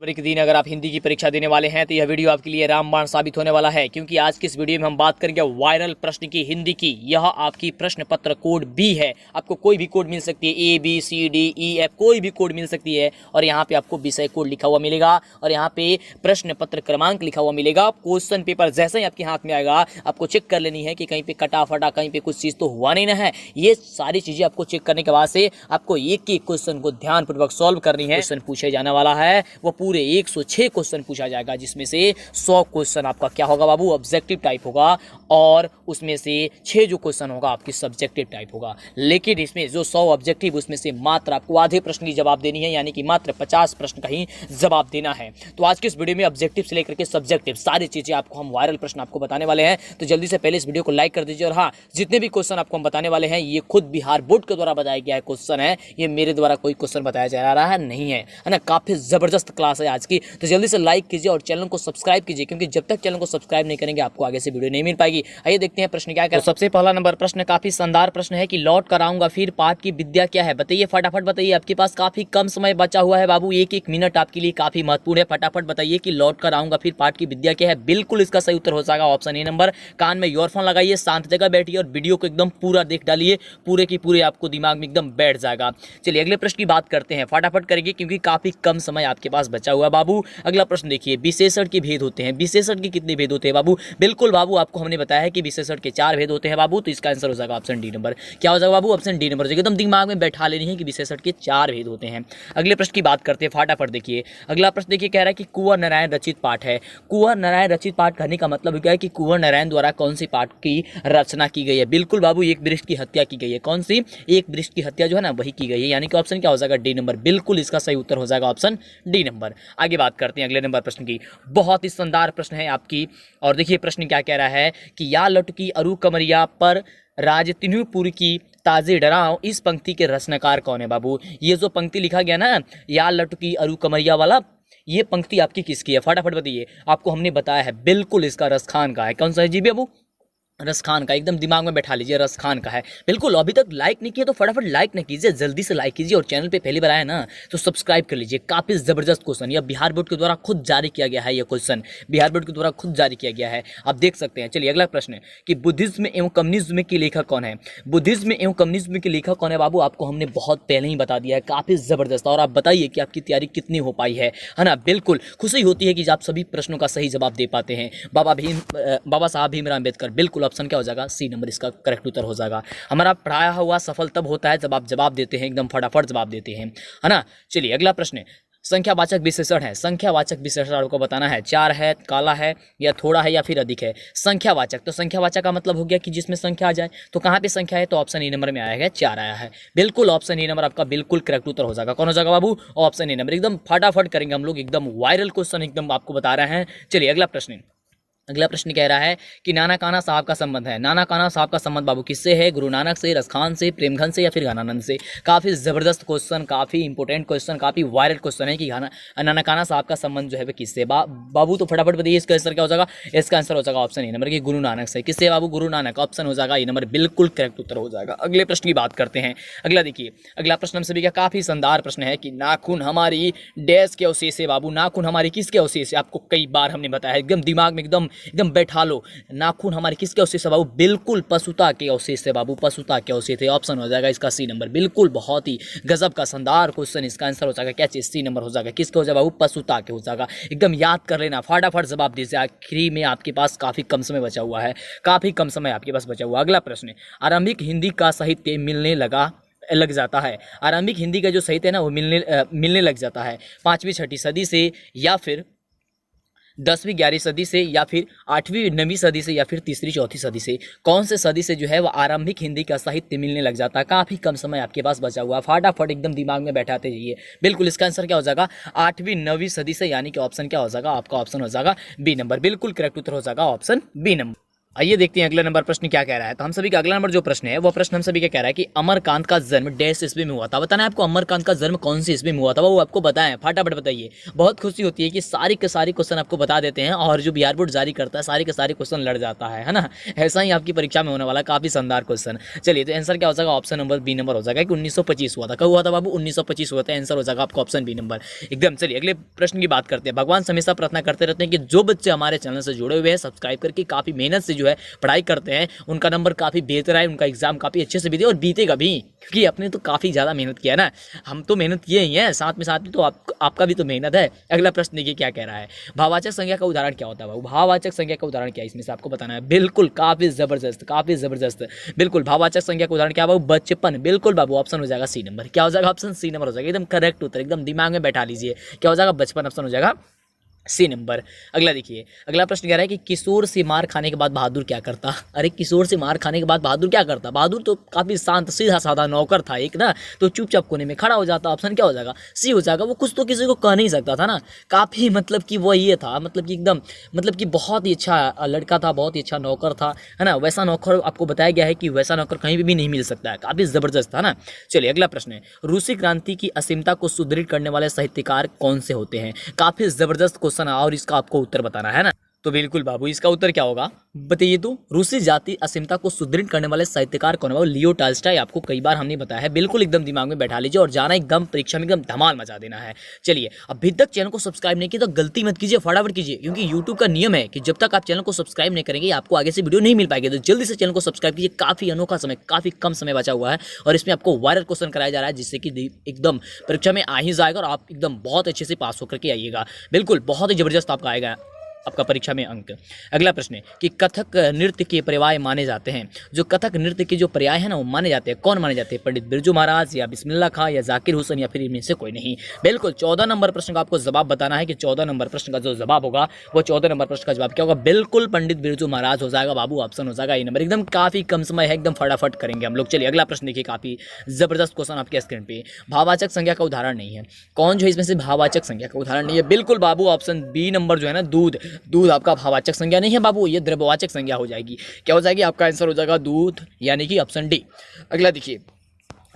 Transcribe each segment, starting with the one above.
जनवरी के दिन अगर आप हिंदी की परीक्षा देने वाले हैं तो यह वीडियो आपके लिए रामबाण साबित होने वाला है, क्योंकि आज की इस वीडियो में हम बात करेंगे वायरल प्रश्न की हिंदी की। यह आपकी प्रश्न पत्र कोड बी है। आपको कोई भी कोड मिल सकती है, A B C D E F, कोई भी कोड मिल सकती है। और यहाँ पे आपको विषय कोड लिखा हुआ मिलेगा और यहाँ पे प्रश्न पत्र क्रमांक लिखा हुआ मिलेगा। क्वेश्चन पेपर जैसे ही आपके हाथ में आएगा आपको चेक कर लेनी है कि कहीं पे कटा फटा, कहीं पे कुछ चीज़ तो हुआ नहीं ना है। ये सारी चीज़ें आपको चेक करने के बाद से आपको एक एक क्वेश्चन को ध्यानपूर्वक सॉल्व करनी है। क्वेश्चन पूछे जाने वाला है वो पूरे 106 क्वेश्चन पूछा जाएगा, जिसमें से 100 क्वेश्चन आपका क्या होगा बाबू, ऑब्जेक्टिव टाइप होगा, और उसमें से 6 जो क्वेश्चन होगा आपकी सब्जेक्टिव टाइप होगा। लेकिन इसमें जो 100 ऑब्जेक्टिव, उसमें से मात्र आपको आधे प्रश्न की जवाब देनी है, यानी कि मात्र 50 प्रश्न का ही जवाब देना है। तो आज की इस वीडियो में ऑब्जेक्टिव से लेकर के सब्जेक्टिव सारी चीजें आपको हम वायरल प्रश्न आपको बताने वाले हैं। तो जल्दी से पहले इस वीडियो को लाइक कर दीजिए। और हाँ, जितने भी क्वेश्चन आपको हम बताने वाले हैं ये खुद बिहार बोर्ड के द्वारा बताया गया क्वेश्चन है, ये मेरे द्वारा कोई क्वेश्चन बताया जा रहा है नहीं है ना। काफी जबरदस्त क्लास है आज की। तो जल्दी से लाइक कीजिए और चैनल को सब्सक्राइब कीजिए, क्योंकि जब तक चैनल को सब्सक्राइब नहीं करेंगे आपको आगे से वीडियो नहीं मिल पाएगी। आइए देखते हैं प्रश्न क्या है। तो सबसे पहला नंबर प्रश्न काफी शानदार प्रश्न है कि लौट कर आऊंगा फिर पाठ की विद्या क्या है। बताइए, फटाफट बताइए। आपके पास काफी कम समय बचा हुआ है बाबू, एक मिनट आपके लिए काफी महत्वपूर्ण है। फटाफट बताइए कि लौट कर आऊंगा फिर पाठ की विद्या क्या है। बिल्कुल इसका सही उत्तर हो जाएगा ऑप्शन ए नंबर। कान में ईयरफोन लगाइए, शांत जगह बैठिए और वीडियो को एकदम पूरा देख डालिए, पूरे की पूरे आपको दिमाग में एकदम बैठ जाएगा। चलिए अगले प्रश्न की बात करते हैं, फटाफट करेंगे क्योंकि काफी कम समय आपके पास बचा हुआ है बाबू। अगला प्रश्न देखिए, विशेषण के भेद होते हैं। विशेषण के कितने भेद होते हैं बाबू? बिल्कुल बाबू, आपको हमने बताया है कि विशेषण के 4 भेद होते हैं बाबू। तो इसका आंसर हो जाएगा ऑप्शन डी नंबर। क्या हो जाएगा बाबू? Option D number. एकदम दिमाग में बैठा लेनी है कि विशेषण के 4 भेद होते हैं। अगले प्रश्न की बात करते हैं, फटाफट देखिए। अगला प्रश्न देखिए, कह रहा है कि कुंवर नारायण रचित पाठ है। कुंवर नारायण रचित पाठ कहने का मतलब क्या है कि कुंवर नारायण द्वारा कौन सी पाठ की रचना की गई है। बिल्कुल बाबू, एक वृक्ष की हत्या की गई है। कौन सी? एक वृक्ष की हत्या जो है ना वही की गई है, यानी कि ऑप्शन क्या हो जाएगा? D number. बिल्कुल इसका सही उत्तर हो जाएगा ऑप्शन डी नंबर। आगे बात करते हैं अगले नंबर प्रश्न की। बहुत ही शानदार प्रश्न है आपकी। और देखिए प्रश्न क्या कह रहा है कि या लटकी अरु कमरिया पर राज तिन्हुपुर की ताजे डराओ, इस पंक्ति के रचनाकार कौन है बाबू? ये जो पंक्ति लिखा गया ना, या लटकी अरु कमरिया वाला, ये पंक्ति आपकी किसकी है? फटाफट बताइए। आपको हमने बताया है बिल्कुल इसका रसखान का है। कौन सा है जी बाबू? रसखान का। एकदम दिमाग में बैठा लीजिए, रसखान का है। बिल्कुल, अभी तक लाइक नहीं किया तो फटाफट लाइक नहीं कीजिए, जल्दी से लाइक कीजिए। और चैनल पे पहली बार आया ना तो सब्सक्राइब कर लीजिए। काफी जबरदस्त क्वेश्चन, यह बिहार बोर्ड के द्वारा खुद जारी किया गया है। यह क्वेश्चन बिहार बोर्ड के द्वारा खुद जारी किया गया है, आप देख सकते हैं। चलिए अगला प्रश्न कि बुद्धिज्म एवं कम्युनिज्म के लेखक कौन है। बुद्धिज्म एवं कम्युनिज्म के लेखक कौन है बाबू? आपको हमने बहुत पहले ही बता दिया है, काफी जबरदस्त। और आप बताइए कि आपकी तैयारी कितनी हो पाई है ना। बिल्कुल खुशी होती है कि आप सभी प्रश्नों का सही जवाब दे पाते हैं। बाबा साहब भीमराव अम्बेडकर। बिल्कुल ऑप्शन क्या हो जाएगा? सी नंबर इसका करेक्ट उत्तर हो जाएगा। हमारा पढ़ाया हुआ सफल तब होता है जब आप जवाब देते हैं, एकदम फटाफट जवाब देते हैं, है ना। चलिए अगला प्रश्न, संख्यावाचक विशेषण है। संख्यावाचक विशेषण आपको बताना है, 4 है, काला है, या थोड़ा है, या फिर अधिक है। संख्यावाचक, तो संख्यावाचक का मतलब हो गया कि जिसमें संख्या आ जाए। तो कहाँ पे संख्या है? तो ऑप्शन ए नंबर में आया है, 4 आया है। बिल्कुल ऑप्शन ए नंबर आपका बिल्कुल करेक्ट उत्तर हो जाएगा। कौन हो जाएगा बाबू? Option A number. एकदम फटाफट करेंगे हम लोग, एकदम वायरल क्वेश्चन एकदम आपको बता रहे हैं। चलिए अगला प्रश्न। अगला प्रश्न कह रहा है कि नाना काना साहब का संबंध है। नाना काना साहब का संबंध बाबू किससे है? गुरु नानक से, रसखान से, प्रेमघन से, या फिर ज्ञानानंद से। काफी जबरदस्त क्वेश्चन, काफी इंपॉर्टेंट क्वेश्चन, काफी वायरल क्वेश्चन है कि नाना काना साहब का संबंध जो है किससे बाबू? तो फटाफट बताइए इसका आंसर क्या हो जाएगा? इसका आंसर हो जाएगा ऑप्शन ए नंबर की गुरु नानक से। किससे बाबू? गुरु नानक। ऑप्शन हो जाएगा ए नंबर, बिल्कुल करेक्ट उत्तर हो जाएगा। अगले प्रश्न की बात करते हैं। अगला देखिए, अगला प्रश्न हम सभी का काफी शानदार प्रश्न है कि नाखून हमारी डैश के अवशेष है बाबू। नाखून हमारी किसके अवशेष है? आपको कई बार हमने बताया, एकदम दिमाग में एकदम बैठा लो। नाखून हमारे किसके अवशेष है बाबू? बिल्कुल पशुता के अवशेष है बाबू, पशुता के अवशेष है। ऑप्शन हो जाएगा इसका सी नंबर। बिल्कुल बहुत ही गजब का शानदार क्वेश्चन, इसका आंसर हो जाएगा क्या चीज? सी नंबर हो जाएगा। किसके हो जाएगा बाबू? पशुता के हो जाएगा। एकदम याद कर लेना, फटाफट जवाब दीजिए, आखिरी में आपके पास काफी कम समय बचा हुआ है, काफी कम समय आपके पास बचा हुआ। अगला प्रश्न, आरंभिक हिंदी का साहित्य मिलने लग जाता है। आरंभिक हिंदी का जो साहित्य है ना वो मिलने लग जाता है 5वीं 6वीं सदी से, या फिर 10वीं 11वीं सदी से, या फिर 8वीं 9वीं सदी से, या फिर 3री 4थी सदी से। कौन से सदी से जो है वो आरंभिक हिंदी का साहित्य मिलने लग जाता है? काफी कम समय आपके पास बचा हुआ है, फटाफट एकदम दिमाग में बैठाते जाइए। बिल्कुल इसका आंसर क्या हो जाएगा? 8वीं 9वीं सदी से, यानी कि ऑप्शन क्या हो जाएगा? आपका ऑप्शन हो जाएगा बी नंबर। बिल्कुल करेक्ट उत्तर हो जाएगा ऑप्शन बी नंबर। आइए देखते हैं अगला नंबर प्रश्न क्या कह रहा है। तो हम सभी का अगला नंबर जो प्रश्न है वो प्रश्न हम सभी का कह रहा है कि अमरकांत का जन्म डैश ईस्वी में हुआ था। बताना है आपको अमरकांत का जन्म कौन सी ईस्वी में हुआ था, वो आपको बताएं, फटाफट बताइए। बहुत खुशी होती है कि सारी के सारी क्वेश्चन आपको बता देते हैं और जो बिहार बोर्ड जारी करता है सारे के सारे क्वेश्चन लड़ जाता है ना। ऐसा ही आपकी परीक्षा में होने वाला काफी शानदार क्वेश्चन। चलिए तो आंसर क्या हो जाएगा, ऑप्शन नंबर बी नंबर हो जाएगा कि 1925 हुआ था। कब हुआ था बाबू, 1925 हुआ था। आंसर हो जाएगा आपका ऑप्शन बी नंबर एकदम। चलिए अगले प्रश्न की बात करते हैं। भगवान से हमेशा प्रार्थना करते रहते हैं कि जो बच्चे हमारे चैनल से जुड़े हुए हैं सब्सक्राइब करके काफी मेहनत से जो है पढ़ाई करते हैं उनका नंबर काफी बेहतर है, उनका एग्जाम काफी अच्छे से बीते और बीतेगा भी, क्योंकि अपने तो काफी ज्यादा मेहनत किया है ना। हम तो मेहनत किए ही हैं, साथ में तो आपका भी तो मेहनत है। अगला प्रश्न देखिए क्या कह रहा है, भाववाचक संज्ञा का उदाहरण क्या होता है बाबू। भाववाचक संज्ञा का उदाहरण क्या है इसमें से आपको बताना है। बिल्कुल काफी जबरदस्त, काफी जबरदस्त। बिल्कुल भाववाचक संज्ञा का उदाहरण क्या बाबू, बचपन। बिल्कुल बाबू, ऑप्शन हो जाएगा सी नंबर। क्या हो जाएगा, ऑप्शन सी नंबर हो जाएगा एकदम करेक्ट उत्तर, एकदम दिमाग में बैठा लीजिए। क्या हो जाएगा, बचपन, ऑप्शन हो जाएगा सी नंबर। अगला देखिए, अगला प्रश्न कह रहा है कि किशोर से मार खाने के बाद बहादुर क्या करता। अरे किशोर से मार खाने के बाद बहादुर क्या करता। बहादुर तो काफी शांत सीधा साधा नौकर था एक ना, तो चुपचाप कोने में खड़ा हो जाता। ऑप्शन क्या हो जाएगा, सी हो जाएगा। वो कुछ तो किसी को कह नहीं सकता था ना, काफी मतलब कि वो ये था, मतलब कि एकदम मतलब कि बहुत ही अच्छा लड़का था, बहुत ही अच्छा नौकर था, है ना। वैसा नौकर आपको बताया गया है कि वैसा नौकर कहीं भी नहीं मिल सकता है, काफी जबरदस्त था ना। चलिए अगला प्रश्न है, रूसी क्रांति की असीमता को सुदृढ़ करने वाले साहित्यकार कौन से होते हैं। काफी जबरदस्त क्वेश्चन और इसका आपको उत्तर बताना है ना। तो बिल्कुल बाबू, इसका उत्तर क्या होगा बताइए। तो रूसी जाति असीमता को सुदृढ़ करने वाले साहित्यकार कौन है, लियो टॉल्स्टॉय। आपको कई बार हमने बताया है, बिल्कुल एकदम दिमाग में बैठा लीजिए और जाना एकदम परीक्षा में एकदम धमाल मचा देना है। चलिए अभी तक चैनल को सब्सक्राइब नहीं किया तो गलती मत कीजिए, फटाफट कीजिए, क्योंकि यूट्यूब का नियम है कि जब तक आप चैनल को सब्सक्राइब नहीं करेंगे आपको आगे से वीडियो नहीं मिल पाएगी। तो जल्दी से चैनल को सब्सक्राइब कीजिए, काफी अनोखा समय, काफी कम समय बचा हुआ है और इसमें आपको वायरल क्वेश्चन कराया जा रहा है जिससे कि एकदम परीक्षा में आ ही जाएगा और आप एकदम बहुत अच्छे से पास होकर के आइएगा। बिल्कुल बहुत ही जबरदस्त आपका आएगा आपका परीक्षा में अंक। अगला प्रश्न है कि कथक नृत्य के पर्याय माने जाते हैं। जो कथक नृत्य के जो पर्याय है ना वो माने जाते हैं, कौन माने जाते हैं, पंडित बिरजू महाराज या बिस्मिल्लाह खां या जाकिर हुसैन या फिर इनमें से कोई नहीं। बिल्कुल 14 नंबर प्रश्न का आपको जवाब बताना है कि 14 नंबर प्रश्न का जो जवाब होगा वो 14 नंबर प्रश्न का जवाब क्या होगा, बिल्कुल पंडित बिरजू महाराज हो जाएगा बाबू, ऑप्शन हो जाएगा ए नंबर। एकदम काफी कम समय है, एकदम फटाफट करेंगे हम लोग। चलिए अगला प्रश्न देखिए, काफी जबरदस्त क्वेश्चन आपके स्क्रीन पे। भाववाचक संज्ञा का उदाहरण नहीं है, कौन जो है इसमें से भाववाचक संज्ञा का उदाहरण नहीं है। बिल्कुल बाबू, ऑप्शन बी नंबर जो है ना, दूध। दूध आपका भाववाचक संज्ञा नहीं है बाबू, ये द्रव्यवाचक संज्ञा हो जाएगी। क्या हो जाएगी, आपका आंसर हो जाएगा दूध, यानी कि ऑप्शन डी। अगला देखिए,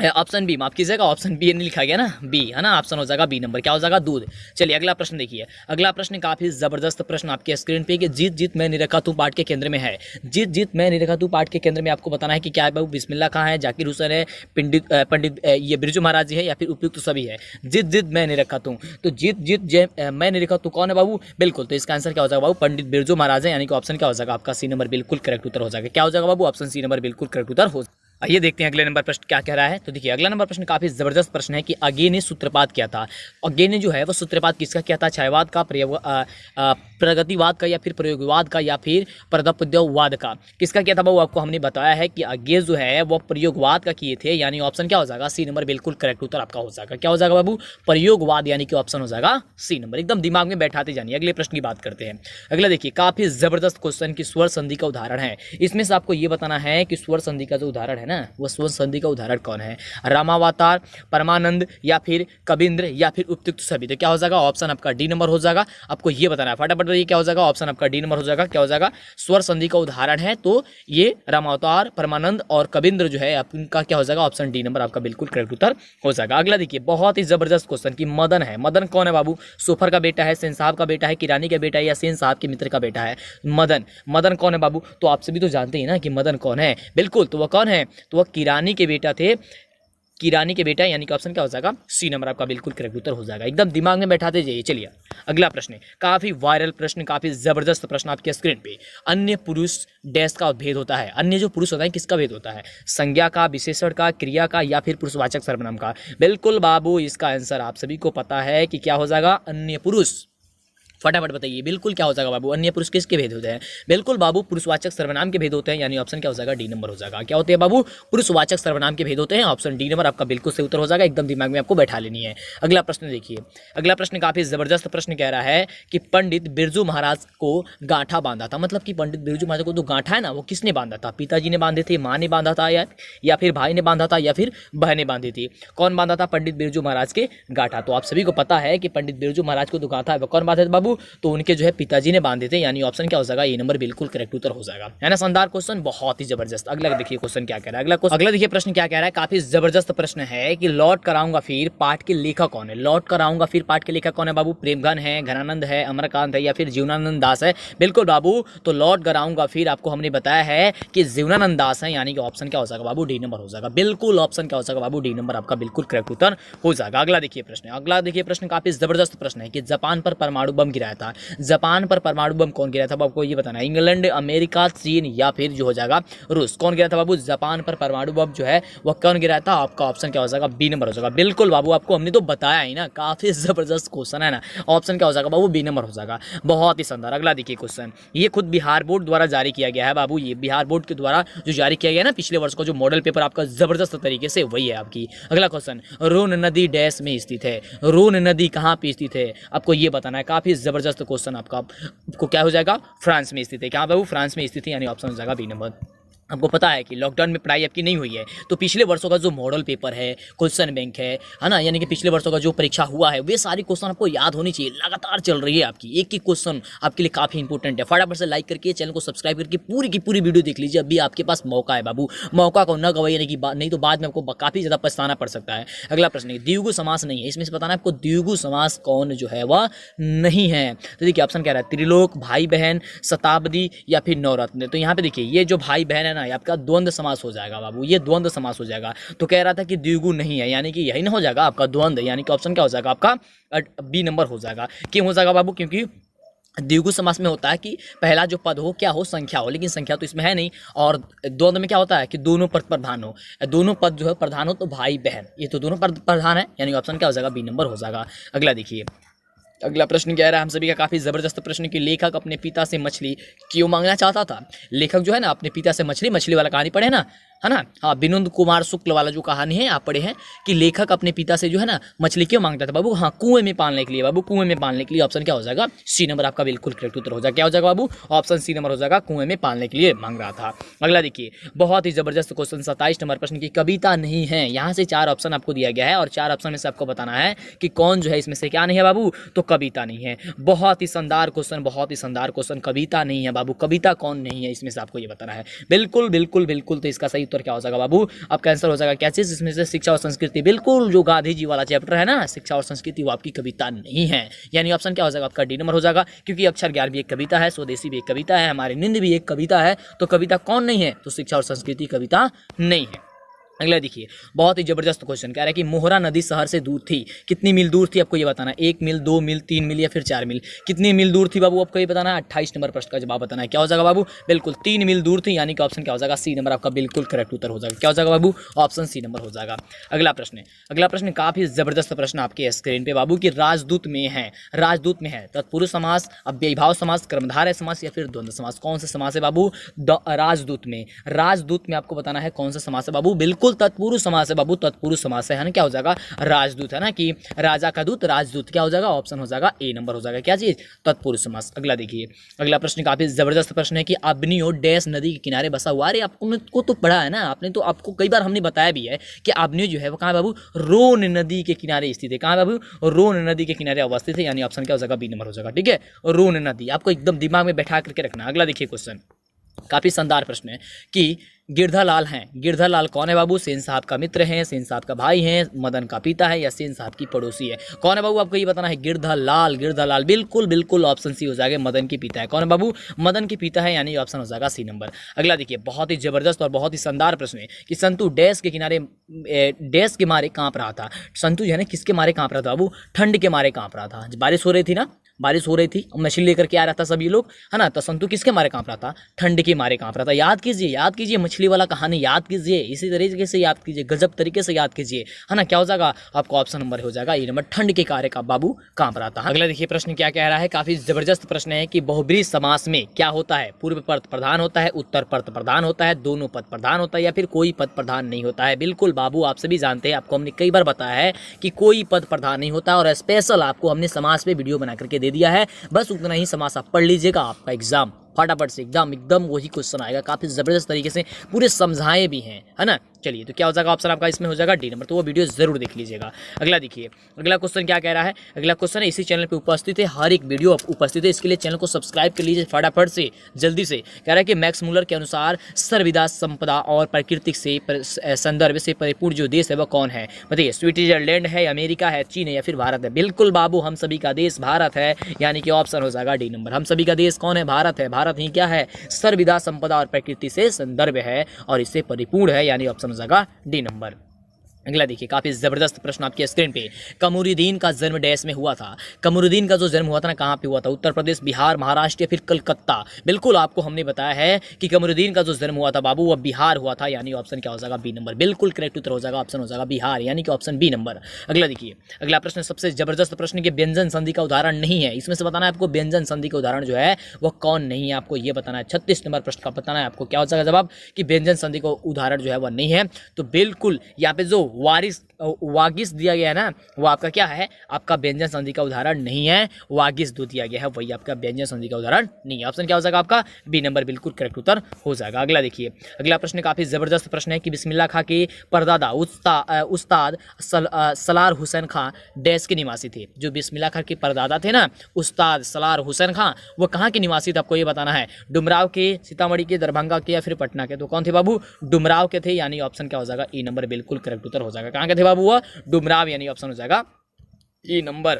ऑप्शन बी, माफ कीजिएगा ऑप्शन बी नहीं लिखा गया ना, बी है ना, ऑप्शन हो जाएगा बी नंबर। क्या हो जाएगा, दूध। चलिए अगला प्रश्न देखिए, अगला प्रश्न काफी जबरदस्त प्रश्न आपके स्क्रीन पे कि जीत जीत मैं निरखा तू पाठ के केंद्र में है। जीत जीत मैं निरखा तू पाठ के केंद्र में आपको बताना है कि क्या है बाबू, बिस्मिल्लाह खां है, जाकिर हुसैन है, पंडित ये बिरजू महाराज जी है या फिर उपयुक्त सभी है। जीत जीत मैं निरखा तू, तो जीत जीत मैं निरखा तू कौन है बाबू, बिल्कुल तो इसका आंसर क्या हो जाएगा बाबू, पंडित बिरजू महाराज है, यानी कि ऑप्शन क्या हो जाएगा आपका सी नंबर बिल्कुल करेक्ट उत्तर हो जाएगा। क्या हो जाएगा बाबू, ऑप्शन सी नंबर बिल्कुल करेक्ट उत्तर हो। आइए देखते हैं अगले नंबर प्रश्न क्या कह रहा है। तो देखिए अगला नंबर प्रश्न काफी जबरदस्त प्रश्न है कि अगे ने सूत्रपात किया था। अगे ने जो है वो सूत्रपात किसका किया था, छायावाद का, प्रगतिवाद का या फिर प्रयोगवाद का या फिर प्रदप्यवाद का, किसका किया था वो आपको हमने बताया है कि अगे जो है वो प्रयोगवाद का किए थे, यानी ऑप्शन क्या हो जाएगा, सी नंबर बिल्कुल करेक्ट उत्तर आपका हो जाएगा। क्या हो जाएगा बाबू, प्रयोगवाद, यानी कि ऑप्शन हो जाएगा सी नंबर। एकदम दिमाग में बैठाते जानिए। अगले प्रश्न की बात करते हैं। अगला देखिए काफी जबरदस्त क्वेश्चन की स्वर संधि का उदाहरण है। इसमें से आपको ये बताना है कि स्वर संधि का जो उदाहरण है ना, वो स्वर संधि का उदाहरण कौन है, रामावतार, परमानंद या फिर कबींद्र या फिर उपयुक्त सभी। तो क्या हो जाएगा, ऑप्शन आपका डी नंबर हो जाएगा। आपको ये बताना है, फटाफट बताइए क्या हो जाएगा, ऑप्शन आपका डी नंबर हो जाएगा। क्या हो जाएगा, स्वर संधि का उदाहरण है तो ये रामावतार, परमानंद और कबींद्र जो है आपका क्या हो जाएगा, ऑप्शन डी नंबर आपका बिल्कुल करेक्ट उत्तर हो जाएगा। अगला देखिए बहुत ही जबरदस्त क्वेश्चन की मदन है। मदन कौन है बाबू, सोफर का बेटा है, सेन साहब का बेटा है, किरानी का बेटा है या सेन साहब के मित्र का बेटा है। मदन, मदन कौन है बाबू, तो आप सभी तो जानते हैं ना कि मदन कौन है। बिल्कुल, तो वह कौन है, तो वह किरानी के बेटा थे, किरानी के बेटा, यानी कि ऑप्शन क्या हो जाएगा, सी नंबर आपका बिल्कुल करेक्ट उत्तर हो जाएगा। एकदम दिमाग में बैठाते जाइए। चलिए अगला प्रश्न, काफी वायरल प्रश्न, काफी जबरदस्त प्रश्न आपके स्क्रीन पे। अन्य पुरुष डैश का भेद होता है। अन्य जो पुरुष होता है किसका भेद होता है, संज्ञा का, विशेषण का, क्रिया का या फिर पुरुषवाचक सर्वनाम का। बिल्कुल बाबू, इसका आंसर आप सभी को पता है कि क्या हो जाएगा, अन्य पुरुष। फटाफट बताइए बिल्कुल क्या हो जाएगा बाबू, अन्य पुरुष किसके भेद होते हैं। बिल्कुल बाबू, पुरुषवाचक सर्वनाम के भेद होते हैं, यानी ऑप्शन क्या हो जाएगा, डी नंबर हो जाएगा। क्या होते हैं बाबू, पुरुषवाचक सर्वनाम के भेद होते हैं, ऑप्शन डी नंबर आपका बिल्कुल सही उत्तर हो जाएगा। एकदम दिमाग में आपको बैठा लेनी है। अगला प्रश्न देखिए, अगला प्रश्न काफी जबरदस्त प्रश्न कह रहा है कि पंडित बिरजू महाराज को गांठा बांधा था। मतलब कि पंडित बिरजू महाराज को जो गांठा है ना वो किसने बांधा था, पिताजी ने बांधे थे, माँ ने बांधा था या फिर भाई ने बांधा था या फिर बहन ने बांधी थी। कौन बांधा था पंडित बिरजू महाराज के गांठा, तो आप सभी को पता है कि पंडित बिरजू महाराज को जो गांठा है वो कौन बांधे थे बाबू, बाबू, तो उनके जो है पिताजी ने बांधे थे, यानी ऑप्शन क्या हो जाएगा, ए नंबर बिल्कुल करेक्ट उत्तर हो जाएगा, है ना। शानदार क्वेश्चन, बहुत ही जबरदस्त। अगला देखिए क्वेश्चन क्या कह रहा है, अगला देखिए प्रश्न क्या कह रहा है, काफी जबरदस्त प्रश्न है कि लौट कर आऊंगा फिर पाठ के लेखक कौन है। लौट कर आऊंगा फिर पाठ के लेखक कौन है बाबू, प्रेमघन है, घनानंद है, अमरकांत है या फिर जीवनानंद दास है। बिल्कुल बाबू, तो लौट कर आऊंगा फिर आपको हमने बताया है कि जीवनानंद दास है, यानी कि ऑप्शन क्या हो जाएगा बाबू, डी नंबर हो जाएगा। बिल्कुल ऑप्शन क्या हो जाएगा बाबू, डी नंबर आपका बिल्कुल करेक्ट उत्तर हो जाएगा। अगला देखिए प्रश्न काफी जबरदस्त प्रश्न है कि जापान पर परमाणु बम गिराया था। जापान पर परमाणु बम कौन गिराया था बाबू, आपको ये बताना है। इंग्लैंड, अमेरिका, चीन या फिर जो हो जाएगा रूस। कौन गिराया था बाबू, जापान पर परमाणु बम जो है वह कौन गिराया था, आपका ऑप्शन क्या हो जाएगा, बी नंबर हो जाएगा। बिल्कुल बाबू, आपको हमने तो बताया ही ना, काफी जबरदस्त क्वेश्चन है ना। ऑप्शन क्या हो जाएगा बाबू, बी नंबर हो जाएगा। बहुत ही शानदार। अगला देखिए क्वेश्चन, ये खुद बिहार बोर्ड द्वारा जारी किया गया है बाबू, ये बिहार बोर्ड के द्वारा जो जारी किया गया ना पिछले वर्ष का जो मॉडल पेपर आपका जबरदस्त तरीके से, वही है आपकी। अगला क्वेश्चन, रोन नदी डैश में स्थित है। रोन नदी कहाँ पे स्थित है, आपको ये बताना है। काफी जबरदस्त क्वेश्चन आपको क्या हो जाएगा, फ्रांस में स्थित है। क्या बाबू, फ्रांस में स्थित है, यानी ऑप्शन हो जाएगा बी नंबर। आपको पता है कि लॉकडाउन में पढ़ाई आपकी नहीं हुई है, तो पिछले वर्षों का जो मॉडल पेपर है, क्वेश्चन बैंक है ना, यानी कि पिछले वर्षों का जो परीक्षा हुआ है, वे सारी क्वेश्चन आपको याद होनी चाहिए। लगातार चल रही है आपकी, एक एक क्वेश्चन आपके लिए काफ़ी इंपॉर्टेंट है। फटाफट से लाइक करके चैनल को सब्सक्राइब करके पूरी की पूरी वीडियो देख लीजिए, अभी आपके पास मौका है बाबू, मौका को न गवाइए, नहीं तो बाद में आपको काफ़ी ज़्यादा पछताना पड़ सकता है। अगला प्रश्न, द्विगु समास नहीं है, इसमें से बताना आपको द्विगु समास कौन जो है वह नहीं है। तो देखिए ऑप्शन क्या रहा है, त्रिलोक, भाई बहन, शताब्दी या फिर नवरत्न। तो यहाँ पे देखिए ये जो भाई बहन है ना, ये आपका द्वंद्व समास हो जाएगा बाबू, ये द्वंद्व समास हो जाएगा। तो कह रहा था कि द्विगु नहीं है, यानी कि यही ना हो जाएगा आपका द्वंद्व, यानी कि ऑप्शन क्या हो जाएगा आपका बी नंबर हो जाएगा। क्यों हो जाएगा बाबू, क्योंकि द्विगु समास में होता है कि पहला जो पद हो क्या हो, संख्या हो, लेकिन संख्या तो इसमें है नहीं। और द्वंद्व में क्या होता है कि दोनों पद प्रधान हो, दोनों पद जो है प्रधान हो, तो भाई बहन ये तो दोनों पद प्रधान है, यानी ऑप्शन क्या हो जाएगा, बी नंबर हो जाएगा। अगला देखिए, अगला प्रश्न क्या रहा है हम सभी का, काफी जबरदस्त प्रश्न कि लेखक अपने पिता से मछली क्यों मांगना चाहता था। लेखक जो है ना अपने पिता से मछली वाला कहानी पढ़े ना, है ना, हाँ, विनोद कुमार शुक्ल वाला जो कहानी है आप पढ़े हैं कि लेखक अपने पिता से जो है ना मछली क्यों मांगता था बाबू, हाँ, कुएं में पालने के लिए बाबू, कुएं में पालने के लिए। ऑप्शन क्या हो जाएगा, सी नंबर आपका बिल्कुल करेक्ट उत्तर हो जाएगा। क्या हो जाएगा बाबू, ऑप्शन सी नंबर हो जाएगा, कुएं में पालने के लिए मांग रहा था। अगला देखिए, बहुत ही जबरदस्त क्वेश्चन 27 नंबर प्रश्न की कविता नहीं है। यहाँ से 4 ऑप्शन आपको दिया गया है और 4 ऑप्शन में से आपको बताना है कि कौन जो है इसमें से क्या नहीं है बाबू, तो कविता नहीं है। बहुत ही शानदार क्वेश्चन, बहुत ही शानदार क्वेश्चन, कविता नहीं है बाबू, कविता कौन नहीं है इसमें से आपको ये बताना है। बिल्कुल बिल्कुल बिल्कुल, तो इसका सही उत्तर क्या हो जाएगा बाबू, आपका आंसर हो जाएगा क्या चीज, इसमें से शिक्षा और संस्कृति। बिल्कुल, जो गांधी जी वाला चैप्टर है ना, शिक्षा और संस्कृति, वो आपकी कविता नहीं है, यानी ऑप्शन क्या हो जाएगा आपका डी नंबर हो जाएगा। क्योंकि अक्षर ज्ञान भी एक कविता है, स्वदेशी भी एक कविता है, हमारी नींद भी एक कविता है, तो कविता कौन नहीं है, तो शिक्षा और संस्कृति कविता नहीं है। अगला देखिए, बहुत ही जबरदस्त क्वेश्चन कह रहा है कि मोहरा नदी शहर से दूर थी, कितनी मील दूर थी, आपको ये बताना है। 1 मील, 2 मील, 3 मील या फिर 4 मील, कितनी मील दूर थी बाबू, आपको ये बताना है। 28 नंबर प्रश्न का जवाब बताना है। क्या हो जाएगा बाबू, बिल्कुल 3 मील दूर थी, यानी कि ऑप्शन क्या हो जाएगा, सी नंबर आपका बिल्कुल करेक्ट उत्तर हो जाएगा। क्या हो जाएगा बाबू, ऑप्शन सी नंबर हो जाएगा। अगला प्रश्न काफी जबरदस्त प्रश्न आपके स्क्रीन पे बाबू, कि राजदूत में है, राजदूत में है तत्पुरुष समास, अव्ययीभाव समास, कर्मधारय समास या फिर द्वंद्व समास, कौन सा समास है बाबू, राजदूत में। राजदूत में आपको बताना है कौन सा समास है बाबू, बिल्कुल तत्पुरुष समास है बाबू, तत्पुरुष समास है ना। क्या हो जाएगा, राजदूत है ना, कि राजा का दूत राजदूत। क्या हो जाएगा, ऑप्शन हो जाएगा ए नंबर हो जाएगा। क्या चीज, तत्पुरुष समास। अगला देखिए, अगला प्रश्न काफी जबरदस्त प्रश्न है कि अबनियो डैश नदी के किनारे बसा हुआ। अरे आपको तो पढ़ा है ना आपने, तो आपको कई बार हमने बताया भी है कि अबनियो जो है वो कहाँ बाबू, रोन नदी के किनारे स्थित है। कहाँ बाबू, रोन नदी के किनारे अवस्थित है, यानी ऑप्शन क्या हो जाएगा, बी नंबर हो जाएगा। ठीक है, रोन नदी आपको एकदम दिमाग में बैठा करके रखना। अगला देखिए क्वेश्चन, काफी शानदार प्रश्न है कि गिरधालाल हैं, गिरधालाल कौन है बाबू, सेन साहब का मित्र है, सेन साहब का भाई है, मदन का पिता है या सेन साहब की पड़ोसी है। कौन है बाबू, आपको ये बताना है। गिरधालाल, गिरधालाल बिल्कुल बिल्कुल ऑप्शन सी हो जाएगा, मदन की पिता है। कौन है बाबू, मदन की पिता है, यानी ऑप्शन हो जाएगा सी नंबर। अगला देखिए, बहुत ही जबरदस्त और बहुत ही शानदार प्रश्न है कि संतु डैश के किनारे डैश के मारे कांप रहा था। संतु जो है ना किसके मारे कांप रहा था बाबू, ठंड के मारे कांप रहा था। बारिश हो रही थी ना, बारिश हो रही थी, मछली लेकर के आ रहा था सभी लोग, है ना, तो संतु किसके मारे कांप रहा था, ठंड के मारे कांप रहा था। याद कीजिए मछली वाला कहानी याद कीजिए, इसी तरीके से याद कीजिए, गजब तरीके से याद कीजिए, है ना। क्या हो जाएगा आपको, ऑप्शन नंबर हो जाएगा ए नंबर, ठंड के कार्य का बाबू कांप रहा था। अगला देखिए प्रश्न क्या कह रहा है, काफी जबरदस्त प्रश्न है कि बहुब्रीहि समास में क्या होता है, पूर्व पद प्रधान होता है, उत्तर पद प्रधान होता है, दोनों पद प्रधान होता है या फिर कोई पद प्रधान नहीं होता है। बिल्कुल बाबू, आप सभी जानते हैं, आपको हमने कई बार बताया है कि कोई पद प्रधान नहीं होता, और स्पेशल आपको हमने समास पे वीडियो बना करके दे दिया है। बस उतना ही समास आप पढ़ लीजिएगा, आपका एग्जाम फटाफट से एकदम वही क्वेश्चन आएगा। काफ़ी ज़बरदस्त तरीके से पूरे समझाए भी हैं, है ना, चलिए, तो क्या हो जाएगा ऑप्शन आपका इसमें हो जाएगा डी नंबर, तो वो वीडियो जरूर देख लीजिएगा। अगला देखिए, अगला क्वेश्चन क्या कह रहा है। अगला क्वेश्चन है इसी चैनल पे उपस्थित है, हर एक वीडियो उपस्थित है, इसके लिए चैनल को सब्सक्राइब कर लीजिए फटाफट से, जल्दी से। कह रहा है कि मैक्स मूलर के अनुसार सर्वविदा संपदा और प्राकृतिक से संदर्भ से परिपूर्ण जो देश है वह कौन है। बताइए, स्विट्जरलैंड है, अमेरिका है, चीन है या फिर भारत है। बिल्कुल बाबू, हम सभी का देश भारत है, यानी कि ऑप्शन हो जाएगा डी नंबर। हम सभी का देश कौन है, भारत है। भारत ही क्या है, सर्वविदा संपदा और प्रकृति से संदर्भ है और इससे परिपूर्ण है, यानी ऑप्शन हो जाएगा डी नंबर। अगला देखिए, काफी जबरदस्त प्रश्न आपकी स्क्रीन पे। कमरुद्दीन का जन्म डैश में हुआ था। कमरुद्दीन का जो जन्म हुआ था ना, कहाँ पे हुआ था, उत्तर प्रदेश, बिहार, महाराष्ट्र या फिर कलकत्ता। बिल्कुल आपको हमने बताया है कि कमरुद्दीन का जो जन्म हुआ था बाबू वह बिहार हुआ था, यानी ऑप्शन क्या हो जाएगा बी नंबर। बिल्कुल करेक्ट उत्तर हो जाएगा, ऑप्शन हो जाएगा बिहार, यानी कि ऑप्शन बी नंबर। अगला देखिए, अगला प्रश्न सबसे जबरदस्त प्रश्न के व्यंजन संधि का उदाहरण नहीं है, इसमें से बताना है आपको व्यंजन संधि का उदाहरण जो है वह कौन नहीं है, आपको यह बताना है। 36 नंबर प्रश्न का बताना है आपको क्या हो जाएगा जवाब कि व्यंजन संधि का उदाहरण जो है वह नहीं है। तो बिल्कुल यहाँ पे जो वागिस दिया गया है ना, वो आपका क्या है, आपका व्यंजन संधि का उदाहरण नहीं है। वागिस दो दिया गया है, वही आपका व्यंजन संधि का उदाहरण नहीं है। ऑप्शन क्या हो जाएगा आपका बी नंबर, बिल्कुल करेक्ट उत्तर हो जाएगा। अगला देखिए, अगला प्रश्न काफी जबरदस्त प्रश्न है कि बिस्मिल्लाह खां के परदादा उस्ताद सलार हुसैन खां डैश के निवासी थे। जो बिस्मिल्लाह खां के परदादा थे ना, उस्ताद सलार हुसैन खां, वो कहाँ के निवासी थे, आपको ये बताना है। डुमराव के, सीतामढ़ी के, दरभंगा के या फिर पटना के। तो कौन थे बाबू, डुमराव के थे, यानी ऑप्शन क्या हो जाएगा ई नंबर, बिल्कुल करेक्ट उत्तर हो जाएगा। कहाँ के थे बाबू, हुआ डुमराव, यानी ऑप्शन हो जाएगा ई नंबर।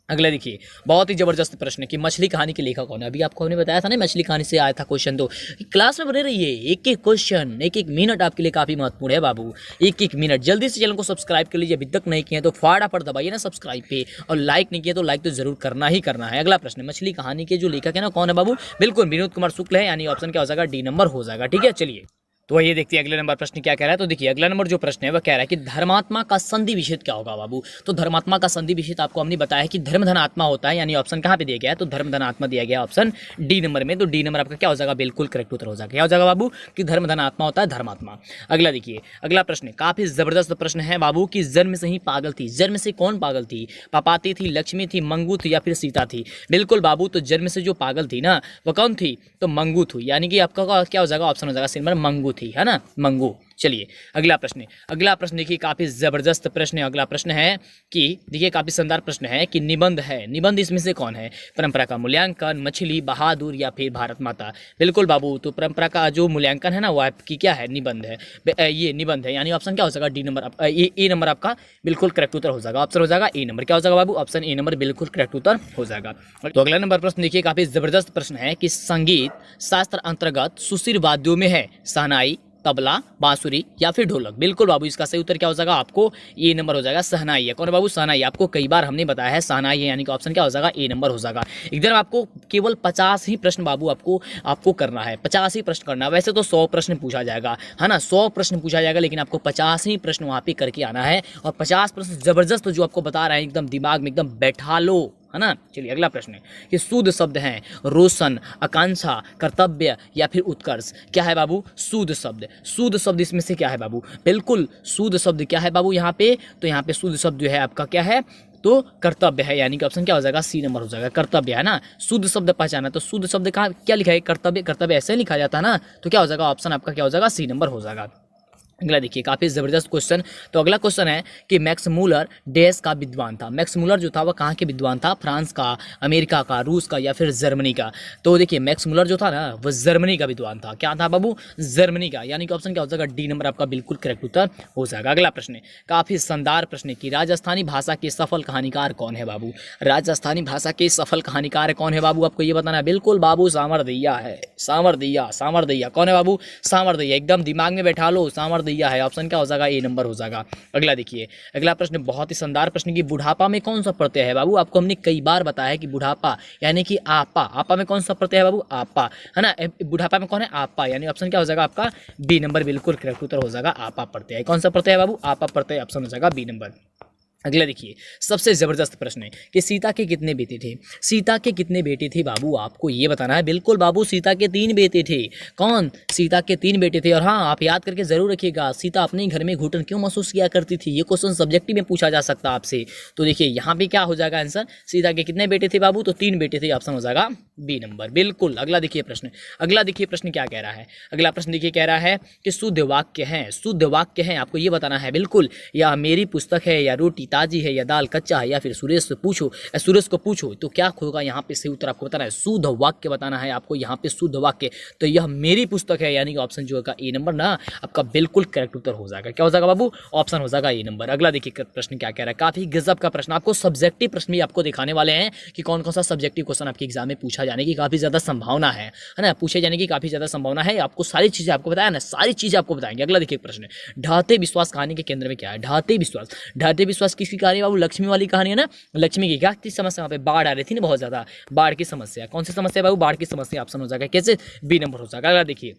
अगला देखिए, बहुत ही जबरदस्त प्रश्न है कि मछली कहानी के लेखक कौन है। अभी आपको हमने बताया था ना, मछली कहानी से आया था क्वेश्चन। तो क्लास में बने रहिए, एक एक क्वेश्चन, एक एक मिनट आपके लिए काफी महत्वपूर्ण है बाबू, एक एक मिनट। जल्दी से चैनल को सब्सक्राइब कर लीजिए, अभी तक नहीं किए तो फटाफट दबाइए ना सब्सक्राइब पे, और लाइक नहीं किया तो लाइक तो जरूर करना ही करना है। अगला प्रश्न, मछली कहानी के जो लेखक है ना कौन है बाबू, बिल्कुल विनोद कुमार शुक्ल है, यानी ऑप्शन क्या हो जाएगा डी नंबर हो जाएगा। ठीक है, चलिए तो ये देखते हैं अगले नंबर प्रश्न क्या कह रहा है। तो देखिए, अगला नंबर जो प्रश्न है वह कह रहा है कि धर्मात्मा का संधि विच्छेद क्या होगा बाबू। तो धर्मात्मा का संधि विच्छेद आपको हमने बताया है कि धर्म धन आत्मा होता है, यानी ऑप्शन कहाँ पे दिया गया है, तो धर्म धन आत्मा दिया गया ऑप्शन डी नंबर में। तो डी नंबर आपका क्या हो जाएगा, बिल्कुल करेक्ट उत्तर हो जाएगा। क्या हो जाएगा बाबू कि धर्म धन आत्मा होता है, धर्मात्मा। अगला देखिए, अगला प्रश्न काफी जबरदस्त प्रश्न है बाबू कि जन्म से ही पागल थी। जन्म से कौन पागल थी, पापाती थी, लक्ष्मी थी, मंगू थी या फिर सीता थी। बिल्कुल बाबू, तो जन्म से जो पागल थी ना वह कौन थी, तो मंगू थी, यानी कि आपका क्या हो जाएगा, ऑप्शन हो जाएगा सी नंबर, मंगू थी, है ना, मंगू। चलिए अगला प्रश्न देखिए, काफी जबरदस्त प्रश्न है। अगला प्रश्न है कि देखिए, काफी शानदार प्रश्न है कि निबंध है, निबंध इसमें से कौन है, परंपरा का मूल्यांकन, मछली, बहादुर या फिर भारत माता। बिल्कुल बाबू, तो परंपरा का जो मूल्यांकन है ना वो आपकी क्या है, निबंध है, ये निबंध है, यानी ऑप्शन क्या हो जाएगा डी नंबर, ए नंबर आपका बिल्कुल करेक्ट उत्तर हो जाएगा। ऑप्शन हो जाएगा ए नंबर। क्या हो जाएगा बाबू, ऑप्शन ए नंबर बिल्कुल करेक्ट उत्तर हो जाएगा। तो अगला नंबर प्रश्न देखिए, काफी जबरदस्त प्रश्न है कि संगीत शास्त्र अंतर्गत सुशील वाद्यों में है शहनाई, तबला, बांसुरी या फिर ढोलक। बिल्कुल बाबू, इसका सही उत्तर क्या हो जाएगा, आपको ए नंबर हो जाएगा, शहनाई है। कौन है बाबू, शहनाई। आपको कई बार हमने बताया है शहनाई है, यानी कि ऑप्शन क्या हो जाएगा ए नंबर हो जाएगा। इधर आपको केवल 50 ही प्रश्न बाबू आपको करना है, 50 ही प्रश्न करना है। वैसे तो 100 प्रश्न पूछा जाएगा, है ना, 100 प्रश्न पूछा जाएगा, लेकिन आपको 50 ही प्रश्न वहाँ पे करके आना है। और 50 प्रश्न जबरदस्त जो आपको बता रहे हैं, एकदम दिमाग में एकदम बैठा लो, है ना। चलिए अगला प्रश्न है कि शुद्ध शब्द हैं रोशन, आकांक्षा, कर्तव्य या फिर उत्कर्ष। क्या है बाबू, शुद्ध शब्द। शुद्ध शब्द इसमें से क्या है बाबू, बिल्कुल शुद्ध शब्द क्या है बाबू यहाँ पे, तो यहाँ पे शुद्ध शब्द जो है आपका क्या है, तो कर्तव्य है, यानी कि ऑप्शन क्या हो जाएगा, सी नंबर हो जाएगा। कर्तव्य है ना, शुद्ध शब्द पहचाना, तो शुद्ध शब्द कहाँ क्या लिखा है, कर्तव्य। कर्तव्य ऐसे लिखा जाता है ना, तो क्या हो जाएगा, ऑप्शन आपका क्या हो जाएगा, सी नंबर हो जाएगा। अगला देखिए, काफी जबरदस्त क्वेश्चन। तो अगला क्वेश्चन है कि मैक्स मूलर डैश का विद्वान था। मैक्स मूलर जो था वह कहाँ के विद्वान था, फ्रांस का, अमेरिका का, रूस का या फिर जर्मनी का। तो देखिए, मैक्स मूलर जो था ना वह जर्मनी का विद्वान था। क्या था बाबू, जर्मनी का, यानी कि ऑप्शन क्या हो जाएगा, डी नंबर आपका बिल्कुल करेक्ट उत्तर हो जाएगा। अगला प्रश्न काफी शानदार प्रश्न है कि राजस्थानी भाषा के सफल कहानीकार कौन है बाबू। राजस्थानी भाषा के सफल कहानीकार कौन है बाबू, आपको ये बताना है। बिल्कुल बाबू, सामरदैया है, सामरदैया। कौन है बाबू, सामरदैया। एकदम दिमाग में बैठा लो, सामरदैया है। ऑप्शन क्या हो जाएगा, ए नंबर हो जाएगा। अगला देखिए, अगला प्रश्न बहुत ही शानदार प्रश्न की बुढ़ापा में कौन सा प्रत्यय है बाबू। आपको हमने कई बार बताया है कि बुढ़ापा यानी कि आपा में कौन सा प्रत्यय है बाबू, आपा, है ना। बुढ़ापा में कौन है, आपा, यानी ऑप्शन क्या हो जाएगा आपका बी नंबर बिल्कुल करेक्ट उत्तर हो जाएगा। आपा प्रत्यय कौन सा प्रत्यय है बाबू, आपा प्रत्यय, ऑप्शन हो जाएगा बी नंबर। अगला देखिए, सबसे जबरदस्त प्रश्न है कि सीता के कितने बेटे थे। सीता के कितने बेटे थे बाबू, आपको ये बताना है। बिल्कुल बाबू, सीता के 3 बेटे थे। कौन? सीता के 3 बेटे थे। और हाँ, आप याद करके जरूर रखिएगा, सीता अपने घर में घुटन क्यों महसूस किया करती थी। ये क्वेश्चन सब्जेक्टिव में पूछा जा सकता है आपसे। तो देखिए यहाँ पे क्या हो जाएगा आंसर, सीता के कितने बेटे थे बाबू, तो 3 बेटे थे। ऑप्शन हो जाएगा बी नंबर। बिल्कुल। अगला देखिए प्रश्न, अगला देखिए प्रश्न क्या कह रहा है। अगला प्रश्न देखिए कह रहा है कि शुद्ध वाक्य है, शुद्ध वाक्य है, आपको ये बताना है। बिल्कुल, या मेरी पुस्तक है, या रोटी ताजी है, या दाल कच्चा है, या फिर सूरज से पूछो, सूरज को पूछो, तो क्या होगा यहाँ पे सही उत्तर आपको बताना है। शुद्ध वाक्य बताना है आपको यहाँ पे, शुद्ध वाक्य। तो यह मेरी पुस्तक है, यानी कि ऑप्शन जो होगा ए नंबर ना आपका बिल्कुल करेक्ट उत्तर हो जाएगा। क्या हो जाएगा बाबू, ऑप्शन हो जाएगा ए नंबर। अगला देखिए प्रश्न क्या कह रहा है, काफी गजब का प्रश्न, आपको सब्जेक्टिव प्रश्न भी आपको दिखाने वाले हैं कि कौन कौन सा सब्जेक्टिव क्वेश्चन आपके एग्जाम में पूछा जाने की काफी ज्यादा संभावना है ना, पूछे जाने की काफी ज्यादा संभावना है। आपको सारी चीजें आपको बताया ना, सारी चीजें आपको बताएंगे। अगला देखिए प्रश्न, ढाते विश्वास कहानी के केंद्र में क्या है। ढाते विश्वास, ढाते विश्वास किसकी कहानी बाबू, लक्ष्मी वाली कहानी है ना। लक्ष्मी की क्या थी समस्या, वहाँ पे बाढ़ आ रही थी ना बहुत ज्यादा, बाढ़ की समस्या। कौन सी समस्या बाबू, बाढ़ की समस्या। ऑप्शन हो जाएगा कैसे, बी नंबर हो जाएगा। अगला देखिए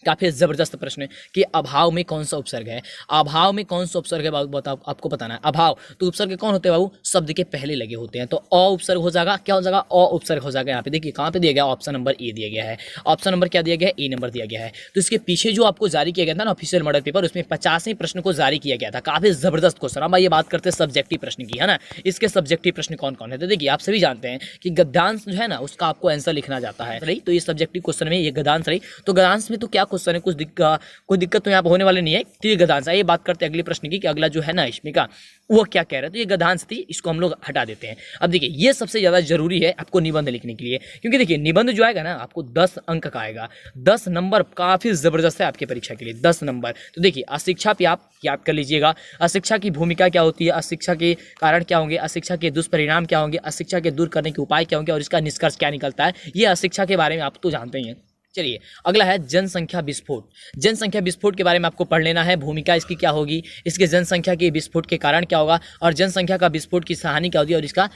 काफी जबरदस्त प्रश्न है कि अभाव में कौन सा उपसर्ग है। अभाव में कौन सा उपसर्ग है बाबू, बताओ, आपको बताना है। अभाव तो उपसर्ग कौन होते हैं बाबू, शब्द के पहले लगे होते हैं। तो अ उपसर्ग हो जाएगा, क्या हो जाएगा, अ उपसर्ग हो जाएगा। यहाँ पे देखिए कहाँ पे दिया गया, ऑप्शन नंबर ए दिया गया है। ऑप्शन नंबर क्या दिया गया है, ए नंबर दिया गया है। तो इसके पीछे जो आपको जारी किया गया था ना ऑफिशियल मॉडल पेपर, उसमें 50वें प्रश्न को जारी किया गया था। काफी जबरदस्त क्वेश्चन। अब ये बात करते हैं सब्जेक्टिव प्रश्न की, है ना। इसके सब्जेक्टिव प्रश्न कौन कौन है, तो देखिए आप सभी जानते हैं कि गद्यांश जो है ना उसका आपको आंसर लिखना जाता है, राइट। तो ये सब्जेक्टिव क्वेश्चन में ये गद्यांश रही। तो गद्यांश में तो क्या क्वेश्चन है, कोई दिक्कत तो यहाँ पे होने वाले नहीं है। तो ये गद्यांश है। ये बात करते हैं अगले प्रश्न की कि अगला जो है ना इसमें का वो क्या कह रहा है। तो ये गद्यांश थी, इसको हम लोग हटा देते हैं। अब देखिए ये सबसे ज्यादा जरूरी है आपको निबंध लिखने के लिए, क्योंकि देखिए निबंध जो आएगा ना आपको 10 अंक का आएगा। 10 नंबर काफी जबरदस्त है आपकी परीक्षा के लिए, 10 नंबर। तो देखिए अशिक्षा पे आप याद कर लीजिएगा, अशिक्षा की भूमिका क्या होती है, अशिक्षा के कारण क्या होंगे, अशिक्षा के दुष्परिणाम क्या होंगे, अशिक्षा के दूर करने के उपाय क्या होंगे, और इसका निष्कर्ष क्या निकलता है। ये अशिक्षा के बारे में आप तो जानते ही हैं। चलिए अगला है जनसंख्या विस्फोट। जनसंख्या विस्फोट के बारे में आपको पढ़ लेना है, भूमिका इसकी क्या होगी, इसके जनसंख्या के विस्फोट के कारण क्या होगा, और जनसंख्या का विस्फोट की कहानी क्या होती है, और इसका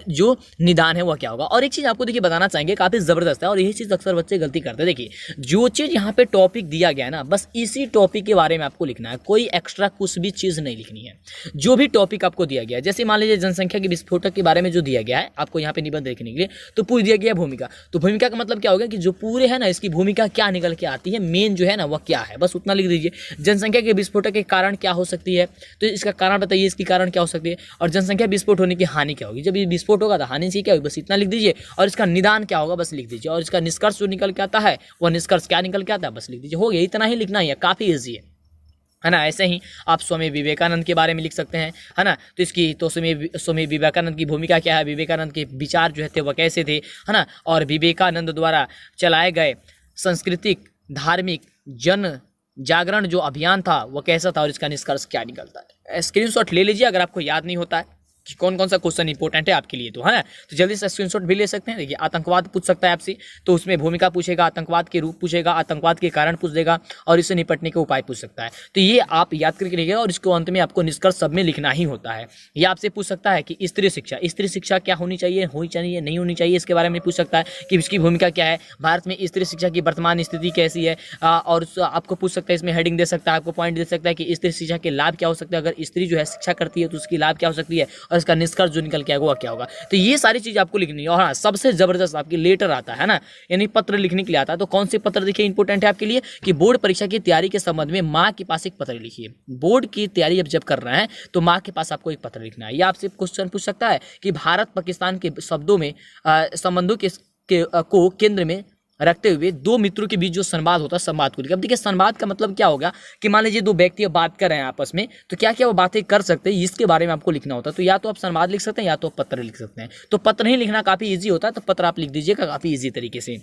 जो निदान है वह क्या होगा। और एक चीज आपको देखिए बताना चाहेंगे, काफी जबरदस्त है, और यही चीज अक्सर बच्चे गलती करते हैं। देखिए जो चीज यहाँ पे टॉपिक दिया गया है ना, बस इसी टॉपिक के बारे में आपको लिखना है, कोई एक्स्ट्रा कुछ भी चीज नहीं लिखनी है। जो भी टॉपिक आपको दिया गया है, जैसे मान लीजिए जनसंख्या के विस्फोटक के बारे में जो दिया गया है आपको यहाँ पे निबंध लिखने के लिए, तो पूरी दिया गया भूमिका। तो भूमिका का मतलब क्या होगा कि जो पूरे है ना इसकी भूमिका क्या निकल के आती है, मेन जो है ना वह क्या है, बस उतना लिख दीजिए। जनसंख्या के विस्फोटक के कारण क्या हो सकती है, तो इसका कारण बताइए, इसकी कारण क्या हो सकती है, और जनसंख्या विस्फोट होने की हानि क्या होगी। जब ये विस्फोट होगा तो हानि से क्या होगी, बस इतना लिख दीजिए। और इसका निदान क्या होगा, बस लिख दीजिए। और इसका निष्कर्ष जो निकल के आता है, वह निष्कर्ष क्या निकल के आता है, बस लिख दीजिए। हो गया, इतना ही लिखना ही है, काफी ईजी है ना। ऐसे ही आप स्वामी विवेकानंद के बारे में लिख सकते हैं, है ना। तो इसकी तो स्वामी विवेकानंद की भूमिका क्या है, विवेकानंद के विचार जो थे वह कैसे थे, है ना। और विवेकानंद द्वारा चलाए गए सांस्कृतिक धार्मिक जन जागरण जो अभियान था वह कैसा था, और इसका निष्कर्ष क्या निकलता है। स्क्रीनशॉट ले लीजिए अगर आपको याद नहीं होता है कि कौन कौन सा क्वेश्चन इंपॉर्टेंट है आपके लिए, तो है ना। तो जल्दी से स्क्रीनशॉट भी ले सकते हैं। देखिए आतंकवाद पूछ सकता है आपसे, तो उसमें भूमिका पूछेगा, आतंकवाद के रूप पूछेगा, आतंकवाद के कारण पूछ देगा, और इससे निपटने के उपाय पूछ सकता है। तो ये आप याद करके लिखिएगा, और इसको अंत में आपको निष्कर्ष सब में लिखना ही होता है। ये आपसे पूछ सकता है कि स्त्री शिक्षा क्या होनी चाहिए, नहीं होनी चाहिए, इसके बारे में पूछ सकता है कि इसकी भूमिका क्या है, भारत में स्त्री शिक्षा की वर्तमान स्थिति कैसी है। और आपको पूछ सकता है, इसमें हेडिंग दे सकता है, आपको पॉइंट दे सकता है कि स्त्री शिक्षा के लाभ क्या हो सकते हैं, अगर स्त्री जो है शिक्षा करती है तो उसकी लाभ क्या हो सकती है, और इसका निष्कर्ष जो निकल के आएगा क्या होगा। तो ये सारी चीज आपको लिखनी है। और हाँ, सबसे जबरदस्त आपकी लेटर आता है ना, यानी पत्र लिखने के लिए आता है। तो कौन से पत्र देखिए इंपॉर्टेंट है आपके लिए कि बोर्ड परीक्षा की तैयारी के संबंध में माँ के पास एक पत्र लिखिए। बोर्ड की तैयारी जब कर रहे हैं तो माँ के पास आपको एक पत्र लिखना है। या आपसे क्वेश्चन पूछ सकता है कि भारत पाकिस्तान के शब्दों में संबंधों को केंद्र में रखते हुए दो मित्रों के बीच जो संवाद होता है, संवाद को लिखिए। अब देखिए संवाद का मतलब क्या होगा कि मान लीजिए दो व्यक्ति बात कर रहे हैं आपस में, तो क्या क्या वो बातें कर सकते हैं, इसके बारे में आपको लिखना होता है। तो या तो आप संवाद लिख सकते हैं, या तो पत्र लिख सकते हैं। तो पत्र ही लिखना काफी ईजी होता है, तो पत्र आप लिख दीजिएगा काफी ईजी तरीके से।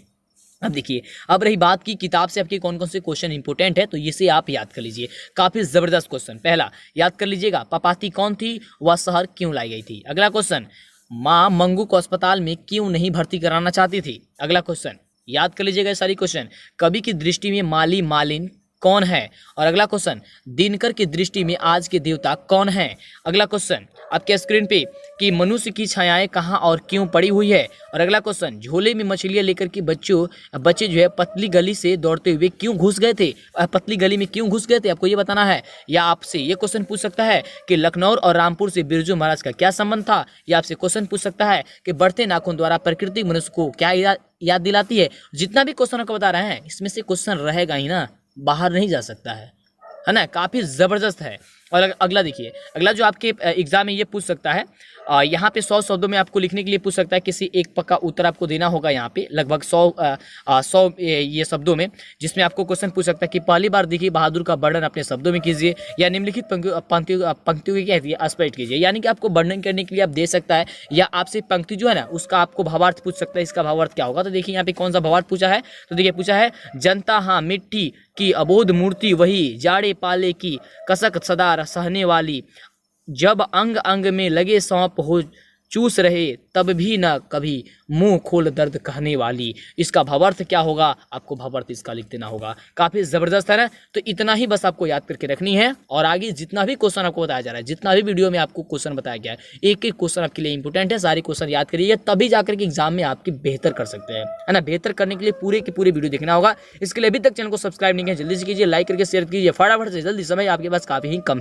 अब देखिए, अब रही बात की किताब से आपके कौन कौन से क्वेश्चन इंपॉर्टेंट है, तो इसे आप याद कर लीजिए। काफी जबरदस्त क्वेश्चन। पहला याद कर लीजिएगा, पपाती कौन थी, वह शहर क्यों लाई गई थी। अगला क्वेश्चन, माँ मंगू को अस्पताल में क्यों नहीं भर्ती कराना चाहती थी। अगला क्वेश्चन याद कर लीजिएगा सारी क्वेश्चन, कवि की दृष्टि में माली मालिन कौन है। और अगला क्वेश्चन, दिनकर की दृष्टि में आज के देवता कौन है। अगला क्वेश्चन, आपके स्क्रीन पे कि मनुष्य की छायाएं कहाँ और क्यों पड़ी हुई है। और अगला क्वेश्चन, झोले में मछलियां लेकर के बच्चे जो है पतली गली से दौड़ते हुए क्यों घुस गए थे, पतली गली में क्यों घुस गए थे, आपको ये बताना है। या आपसे ये क्वेश्चन पूछ सकता है कि लखनऊ और रामपुर से बिरजू महाराज का क्या संबंध था। या आपसे क्वेश्चन पूछ सकता है कि बढ़ते नाखून द्वारा प्रकृति मनुष्य को क्या याद दिलाती है। जितना भी क्वेश्चन आपको बता रहे हैं इसमें से क्वेश्चन रहेगा ही ना, बाहर नहीं जा सकता है ना, काफी जबरदस्त है। और अगला देखिए, अगला जो आपके एग्जाम में ये पूछ सकता है, यहाँ पे 100 शब्दों में आपको लिखने के लिए पूछ सकता है, किसी एक पक्का उत्तर आपको देना होगा यहाँ पे लगभग 100 ये शब्दों में, जिसमें आपको क्वेश्चन पूछ सकता है कि पहली बार दिखी बहादुर का वर्णन अपने शब्दों में कीजिए या निम्नलिखित पंक्तियों की क्या स्पष्ट कीजिए। यानी कि आपको वर्णन करने के लिए आप दे सकता है या आपसे पंक्ति जो है ना उसका आपको भावार्थ पूछ सकता है, इसका भावार्थ क्या होगा। तो देखिए यहाँ पे कौन सा भावार्थ पूछा है, तो देखिए पूछा है जनता हाँ मिट्टी की अबोध मूर्ति वही, जाड़े पाले की कसक सदा सहने वाली, जब अंग अंग में लगे सौंप हो चूस रहे तब भी न कभी मुंह खोल दर्द कहने वाली। इसका भावार्थ क्या होगा, आपको भावार्थ इसका लिख देना होगा। काफी जबरदस्त है ना। तो इतना ही बस आपको याद करके रखनी है, और आगे जितना भी क्वेश्चन आपको बताया जा रहा है, जितना भी वीडियो में आपको क्वेश्चन बताया गया है, एक एक क्वेश्चन आपके लिए इंपॉर्टेंट है। सारे क्वेश्चन याद करिए, तभी जाकर के एग्जाम में आपकी बेहतर कर सकते हैं, है ना। बेहतर करने के लिए पूरे की पूरे वीडियो देखना होगा। इसके लिए अभी तक चैनल को सब्सक्राइब नहीं किया जल्दी से कीजिए, लाइक करके शेयर कीजिए फटाफट से, जल्दी समय आपके पास काफी ही कम है।